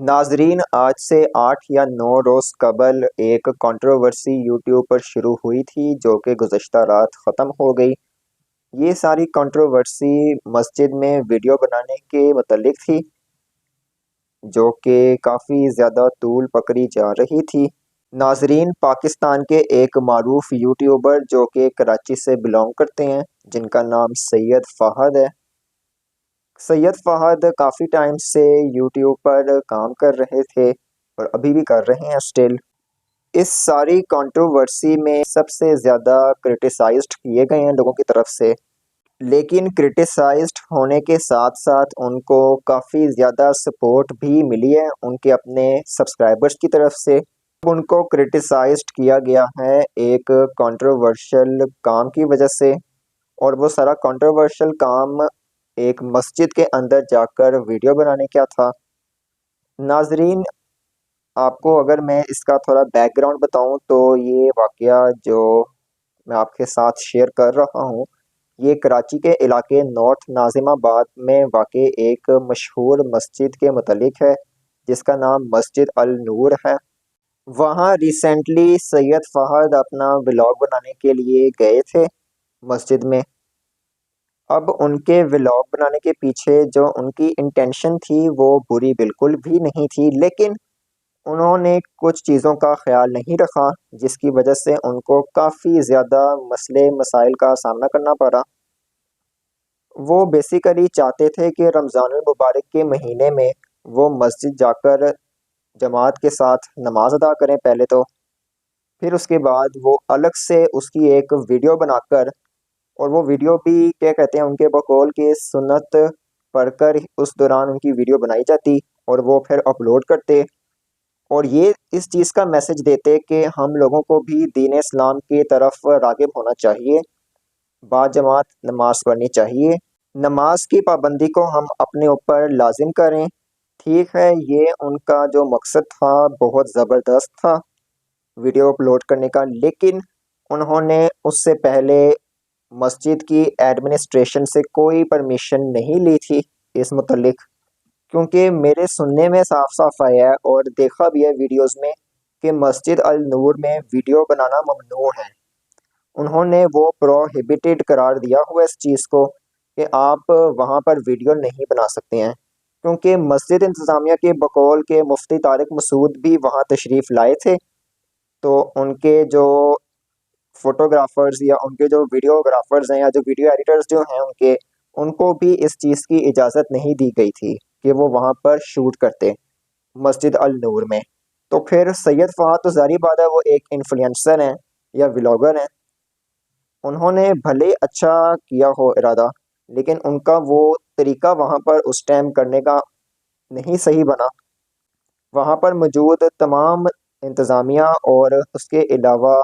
नाजरीन, आज से 8 या 9 रोज़ कबल एक कंट्रोवर्सी यूट्यूब पर शुरू हुई थी जो कि गुज़श्ता रात ख़त्म हो गई। ये सारी कंट्रोवर्सी मस्जिद में वीडियो बनाने के मतलब थी, जो कि काफ़ी ज़्यादा तूल पकड़ी जा रही थी। नाजरीन, पाकिस्तान के एक मारूफ यूट्यूबर जो कि कराची से बिलोंग करते हैं, जिनका नाम सैयद फ़हद है। सैयद फ़हद काफ़ी टाइम से यूट्यूब पर काम कर रहे थे और अभी भी कर रहे हैं स्टिल। इस सारी कंट्रोवर्सी में सबसे ज़्यादा क्रिटिसाइज्ड किए गए हैं लोगों की तरफ से, लेकिन क्रिटिसाइज्ड होने के साथ साथ उनको काफ़ी ज़्यादा सपोर्ट भी मिली है उनके अपने सब्सक्राइबर्स की तरफ से। उनको क्रिटिसाइज्ड किया गया है एक कंट्रोवर्शियल काम की वजह से, और वो सारा कंट्रोवर्शियल काम एक मस्जिद के अंदर जाकर वीडियो बनाने का था। नाजरीन, आपको अगर मैं इसका थोड़ा बैकग्राउंड बताऊं तो ये वाक़या जो मैं आपके साथ शेयर कर रहा हूं, ये कराची के इलाके नॉर्थ नाज़िमाबाद में वाक़ एक मशहूर मस्जिद के मुतल्लिक है, जिसका नाम मस्जिद अल नूर है। वहाँ रिसेंटली सैयद फ़हद अपना व्लॉग बनाने के लिए गए थे मस्जिद में। अब उनके व्लॉग बनाने के पीछे जो उनकी इंटेंशन थी वो बुरी बिल्कुल भी नहीं थी, लेकिन उन्होंने कुछ चीज़ों का ख़्याल नहीं रखा, जिसकी वजह से उनको काफ़ी ज़्यादा मसले मसाइल का सामना करना पड़ा। वो बेसिकली चाहते थे कि रमज़ानुल मुबारक के महीने में वो मस्जिद जाकर जमात के साथ नमाज अदा करें पहले तो, फिर उसके बाद वो अलग से उसकी एक वीडियो बनाकर, और वो वीडियो भी क्या कहते हैं उनके बकौल के सुन्नत पढ़कर उस दौरान उनकी वीडियो बनाई जाती और वो फिर अपलोड करते, और ये इस चीज़ का मैसेज देते कि हम लोगों को भी दीन इस्लाम की तरफ राग़िब होना चाहिए, बाजमात नमाज पढ़नी चाहिए, नमाज की पाबंदी को हम अपने ऊपर लाजिम करें। ठीक है, ये उनका जो मकसद था बहुत ज़बरदस्त था वीडियो अपलोड करने का, लेकिन उन्होंने उससे पहले मस्जिद की एडमिनिस्ट्रेशन से कोई परमिशन नहीं ली थी इस मुतल्लिक, क्योंकि मेरे सुनने में साफ साफ आया है और देखा भी है वीडियोस में कि मस्जिद अल नूर में वीडियो बनाना ममनू है। उन्होंने वो प्रोहिबिटेड करार दिया हुआ इस चीज़ को कि आप वहाँ पर वीडियो नहीं बना सकते हैं, क्योंकि मस्जिद इंतज़ामिया के बकौल के मुफ्ती तारिक मसूद भी वहाँ तशरीफ़ लाए थे, तो उनके जो फ़ोटोग्राफ़र्स या उनके जो वीडियोग्राफ़र्स हैं या जो वीडियो एडिटर्स जो हैं उनको भी इस चीज़ की इजाज़त नहीं दी गई थी कि वो वहाँ पर शूट करते मस्जिद अल नूर में। तो फिर सैयद फ़हद तो ज़ाहिर बात है वो एक इन्फ्लुएंसर हैं या व्लॉगर हैं, उन्होंने भले अच्छा किया हो इरादा, लेकिन उनका वो तरीका वहाँ पर उस टाइम करने का नहीं सही बना। वहाँ पर मौजूद तमाम इंतज़ामिया और उसके अलावा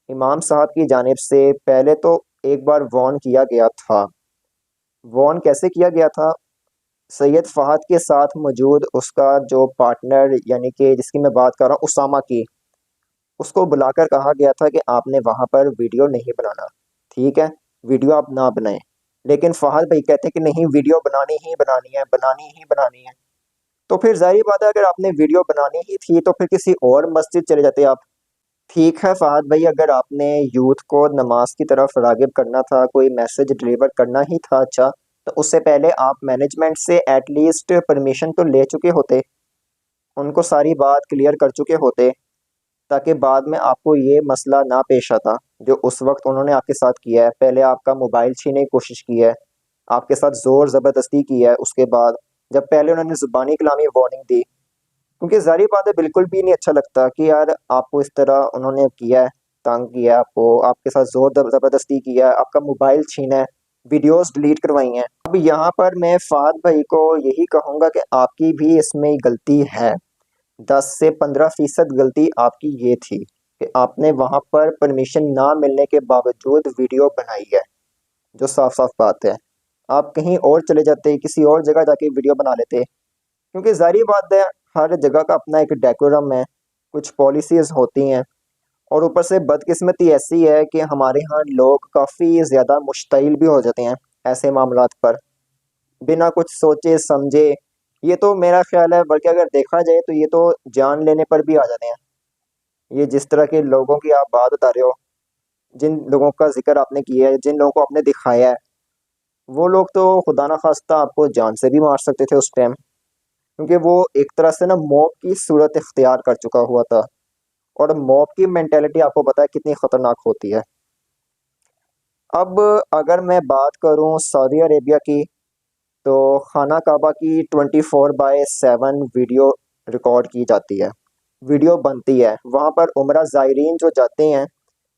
इमाम साहब की जानिब से पहले तो एक बार वार्न किया गया था। वार्न कैसे किया गया था? सैयद फ़हद के साथ मौजूद उसका जो पार्टनर, यानी कि जिसकी मैं बात कर रहा हूँ उसामा की, उसको बुलाकर कहा गया था कि आपने वहाँ पर वीडियो नहीं बनाना, ठीक है? वीडियो आप ना बनाएं। लेकिन फ़हद भाई कहते हैं कि नहीं, वीडियो बनानी ही बनानी है, बनानी ही बनानी है। तो फिर ज़ाहिर बात है, अगर आपने वीडियो बनानी ही थी तो फिर किसी और मस्जिद चले जाते आप। ठीक है फ़हद भाई, अगर आपने यूथ को नमाज की तरफ राग़िब करना था, कोई मैसेज डिलीवर करना ही था अच्छा, तो उससे पहले आप मैनेजमेंट से एटलीस्ट परमिशन तो ले चुके होते, उनको सारी बात क्लियर कर चुके होते, ताकि बाद में आपको ये मसला ना पेश आता जो उस वक्त उन्होंने आपके साथ किया है। पहले आपका मोबाइल छीनने की कोशिश की है, आपके साथ ज़ोर ज़बरदस्ती की है, उसके बाद जब पहले उन्होंने ज़ुबानी कलामी वार्निंग दी, क्योंकि ज़ाहिर बात है बिल्कुल भी नहीं अच्छा लगता कि यार आपको इस तरह उन्होंने किया है, तंग किया है आपको, आपके साथ ज़बरदस्ती किया है, आपका मोबाइल छीना है, वीडियोस डिलीट करवाई हैं। अब यहाँ पर मैं फ़हद भाई को यही कहूँगा कि आपकी भी इसमें गलती है, 10 से 15% गलती आपकी ये थी कि आपने वहाँ पर परमिशन ना मिलने के बावजूद वीडियो बनाई है, जो साफ साफ बात है। आप कहीं और चले जाते, किसी और जगह जाके वीडियो बना लेते, क्योंकि ज़ाहिर बात है हर जगह का अपना एक डेकोरम है, कुछ पॉलिसीज़ होती हैं, और ऊपर से बदकिस्मती ऐसी है कि हमारे यहाँ लोग काफ़ी ज़्यादा मुश्तइल भी हो जाते हैं ऐसे मामलात पर, बिना कुछ सोचे समझे ये तो मेरा ख्याल है, बल्कि अगर देखा जाए तो ये तो जान लेने पर भी आ जाते हैं। ये जिस तरह के लोगों की आप बात बता रहे हो, जिन लोगों का जिक्र आपने किया है, जिन लोगों को आपने दिखाया है, वो लोग तो खुदा ना खास्ता आपको जान से भी मार सकते थे उस टाइम, क्योंकि वो एक तरह से ना मॉब की सूरत इख्तियार कर चुका हुआ था। और मॉब की मेंटेलिटी आपको पता है कितनी खतरनाक होती है। अब अगर मैं बात करूं सऊदी अरेबिया की, तो खाना काबा की 24/7 वीडियो रिकॉर्ड की जाती है, वीडियो बनती है। वहाँ पर उम्रा ज़ायरीन जो जाते हैं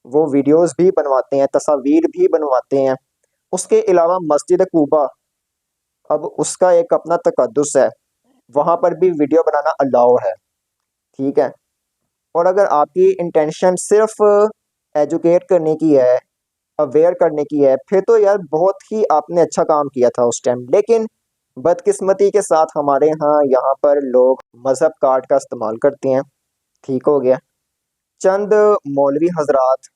वो वीडियोस भी बनवाते हैं, तस्वीर भी बनवाते हैं। उसके अलावा मस्जिद कूबा, अब उसका एक अपना तकद्दुस है, वहाँ पर भी वीडियो बनाना अलाउ है। ठीक है। और अगर आपकी इंटेंशन सिर्फ एजुकेट करने की है, अवेयर करने की है, फिर तो यार बहुत ही आपने अच्छा काम किया था उस टाइम। लेकिन बदकिस्मती के साथ हमारे यहाँ पर लोग मज़हब कार्ड का इस्तेमाल करते हैं। ठीक हो गया। चंद मौलवी हजरात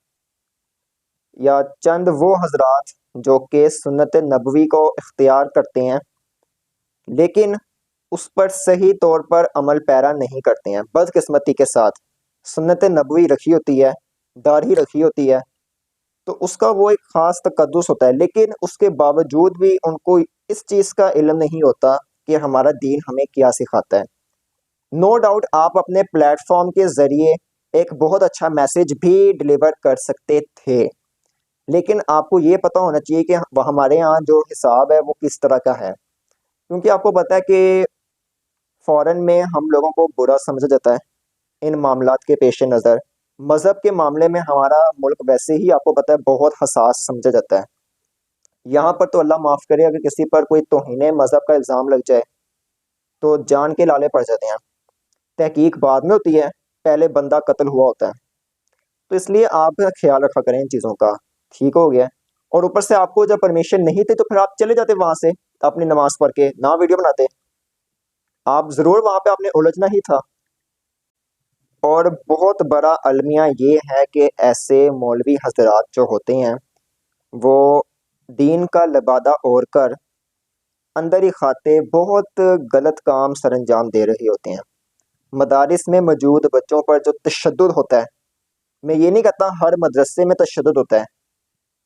या चंद वो हजरात जो कि सुन्नत नबवी को इख्तियार करते हैं, लेकिन उस पर सही तौर पर अमल पैरा नहीं करते हैं। बदकिस्मती के साथ सुन्नत नबवी रखी होती है, दाढ़ी रखी होती है, तो उसका वो एक ख़ास तकद्दुस होता है, लेकिन उसके बावजूद भी उनको इस चीज़ का इल्म नहीं होता कि हमारा दीन हमें क्या सिखाता है। नो डाउट आप अपने प्लेटफॉर्म के ज़रिए एक बहुत अच्छा मैसेज भी डिलीवर कर सकते थे, लेकिन आपको ये पता होना चाहिए कि हमारे यहाँ जो हिसाब है वो किस तरह का है। क्योंकि आपको पता है कि फ़ॉरेन में हम लोगों को बुरा समझा जाता है इन मामलात के पेश नज़र। मज़हब के मामले में हमारा मुल्क वैसे ही आपको पता है बहुत हसास समझा जाता है। यहाँ पर तो अल्लाह माफ़ करे, अगर किसी पर कोई तौहीन मज़हब का इल्ज़ाम लग जाए तो जान के लाले पड़ जाते हैं। तहकीक बाद में होती है, पहले बंदा कत्ल हुआ होता है। तो इसलिए आप ख्याल रखा करें इन चीज़ों का। ठीक हो गया। और ऊपर से आपको जब परमिशन नहीं थी तो फिर आप चले जाते वहाँ से, अपनी नमाज पढ़ के ना वीडियो बनाते। आप ज़रूर वहाँ पे आपने उलझना ही था। और बहुत बड़ा अलमिया ये है कि ऐसे मौलवी हजरात जो होते हैं वो दीन का लबादा ओढ़ कर अंदर ही खाते बहुत गलत काम सरअंजाम दे रहे होते हैं। मदारिस में मौजूद बच्चों पर जो तशद्दुद होता है, मैं ये नहीं कहता हर मदरसे में तशद्दुद होता है,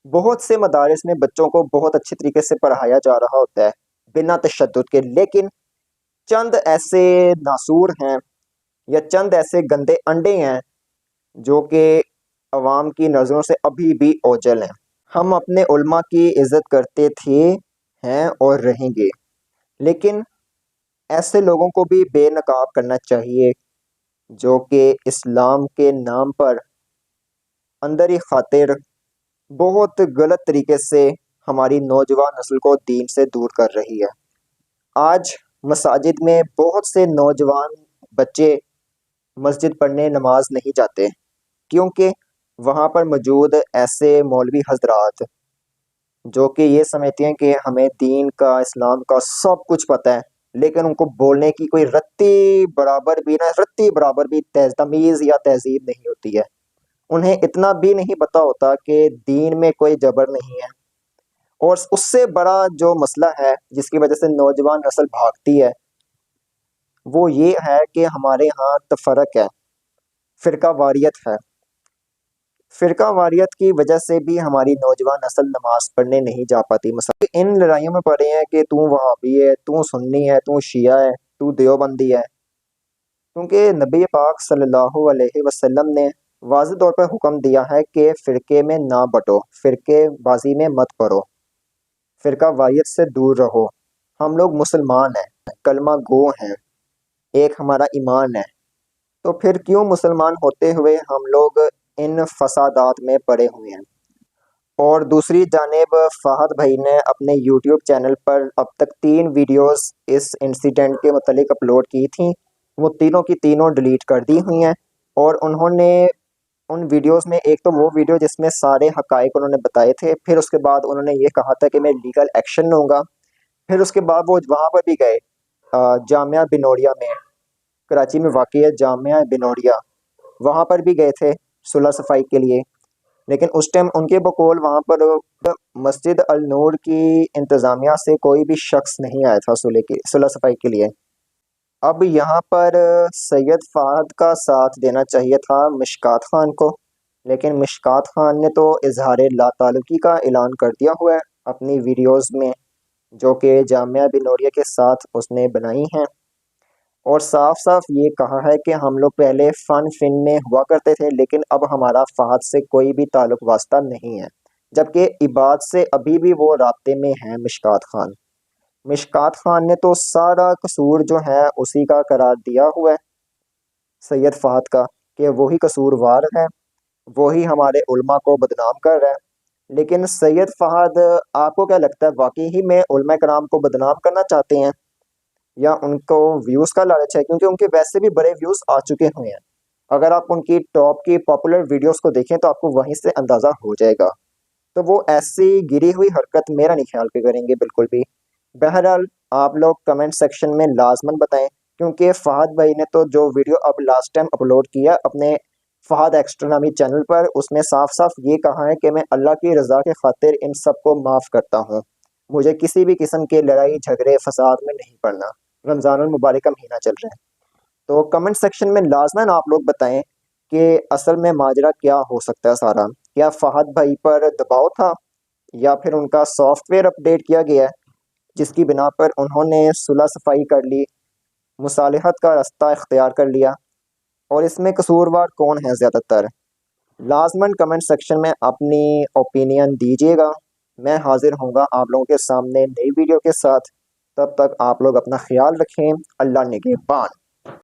बहुत से मदारिस में बच्चों को बहुत अच्छी तरीके से पढ़ाया जा रहा होता है बिना तशद्दुद के। लेकिन चंद ऐसे नासूर हैं या चंद ऐसे गंदे अंडे हैं जो कि अवाम की नज़रों से अभी भी ओझल हैं। हम अपने उल्मा की इज़्ज़त करते थे, हैं और रहेंगे, लेकिन ऐसे लोगों को भी बेनकाब करना चाहिए जो कि इस्लाम के नाम पर अंदर ही खातिर बहुत गलत तरीके से हमारी नौजवान नस्ल को दीन से दूर कर रही है। आज मसाजिद में बहुत से नौजवान बच्चे मस्जिद पढ़ने नमाज नहीं जाते, क्योंकि वहाँ पर मौजूद ऐसे मौलवी हजरात जो कि ये समझते हैं कि हमें दीन का, इस्लाम का सब कुछ पता है, लेकिन उनको बोलने की कोई रत्ती बराबर भी तमीज़ या तहजीब नहीं होती है। उन्हें इतना भी नहीं पता होता कि दीन में कोई जबर नहीं है। और उससे बड़ा जो मसला है जिसकी वजह से नौजवान नस्ल भागती है, वो ये है कि हमारे यहाँ तफरक है, फ़िरका वारियत है। फ़िरका वारियत की वजह से भी हमारी नौजवान नस्ल नमाज पढ़ने नहीं जा पाती। मसला इन लड़ाइयों में पड़े हैं कि तू वहाबी है, तू सुन्नी है, तू शिया है, तू देवबंदी है। क्योंकि नबी पाक सल्लल्लाहु अलैहि वसल्लम ने वाज़ेह तौर पर हुक्म दिया है कि फ़िरके में ना बटो, फ़िरकेबाज़ी में मत पड़ो, फ़िरका वारियत से दूर रहो। हम लोग मुसलमान हैं, कलमा गो हैं, एक हमारा ईमान है, तो फिर क्यों मुसलमान होते हुए हम लोग इन फसादात में पड़े हुए हैं। और दूसरी जानिब फ़हद भाई ने अपने यूट्यूब चैनल पर अब तक 3 वीडियोस इस इंसिडेंट के मुतालिक अपलोड की थी, वो तीनों की तीनों डिलीट कर दी हुई हैं। और उन्होंने उन वीडियोस में, एक तो वो वीडियो जिसमें सारे हक़ाइक़ उन्होंने बताए थे, फिर उसके बाद उन्होंने ये कहा था कि मैं लीगल एक्शन लूँगा। फिर उसके बाद वो वहाँ पर भी गए, जामिया बिनोरिया में, कराची में वाक़ई है जामिया बिनोरिया, वहाँ पर भी गए थे सुलह सफ़ाई के लिए। लेकिन उस टाइम उनके बकौल वहाँ पर मस्जिद अल नूर की इंतज़ामिया से कोई भी शख्स नहीं आया था सुलह सफ़ाई के लिए। अब यहाँ पर सैयद फ़हद का साथ देना चाहिए था मिशकात खान को, लेकिन मिशकात खान ने तो इजहार लाताल्लुकी का ऐलान कर दिया हुआ है अपनी वीडियोज़ में, जो कि जामिया बिनूरिया के साथ उसने बनाई हैं, और साफ साफ ये कहा है कि हम लोग पहले फ़न फिन में हुआ करते थे, लेकिन अब हमारा फ़हद से कोई भी ताल्लुक वास्ता नहीं है। जबकि इबाद से अभी भी वो राब्ते में हैं मिशकात खान। मिशकात खान ने तो सारा कसूर जो है उसी का करार दिया हुआ है सैयद फ़हद का, कि वही कसूरवार है, वही हमारे उलमा को बदनाम कर रहा है। लेकिन सैयद फ़हद, आपको क्या लगता है, वाकई ही में उलमा कराम को बदनाम करना चाहते हैं या उनको व्यूज़ का लालच है? क्योंकि उनके वैसे भी बड़े व्यूज़ आ चुके हुए हैं। अगर आप उनकी टॉप की पॉपुलर वीडियोस को देखें तो आपको वहीं से अंदाज़ा हो जाएगा। तो वो ऐसी गिरी हुई हरकत मेरा नहीं ख्याल के करेंगे बिल्कुल भी। बहरहाल, आप लोग कमेंट सेक्शन में लाजमन बताएं, क्योंकि फ़हद भाई ने तो जो वीडियो अब लास्ट टाइम अपलोड किया अपने फ़हद एक्स्ट्रा नामी चैनल पर, उसमें साफ साफ ये कहा है कि मैं अल्लाह की रज़ा के खातिर इन सबको माफ़ करता हूँ, मुझे किसी भी किस्म के लड़ाई झगड़े फसाद में नहीं पड़ना। रमज़ानुल मुबारक का महीना चल रहा है। तो कमेंट सेक्शन में लाजमन आप लोग बताएं कि असल में माजरा क्या हो सकता है सारा। क्या फ़हद भाई पर दबाव था, या फिर उनका सॉफ्टवेयर अपडेट किया गया है जिसकी बिना पर उन्होंने सुलह सफाई कर ली, मुसालहत का रास्ता इख्तियार कर लिया, और इसमें कसूरवार कौन है ज़्यादातर? लाजमन कमेंट सेक्शन में अपनी ओपिनियन दीजिएगा। मैं हाजिर होऊंगा आप लोगों के सामने नई वीडियो के साथ। तब तक आप लोग अपना ख्याल रखें। अल्लाह निगहबान।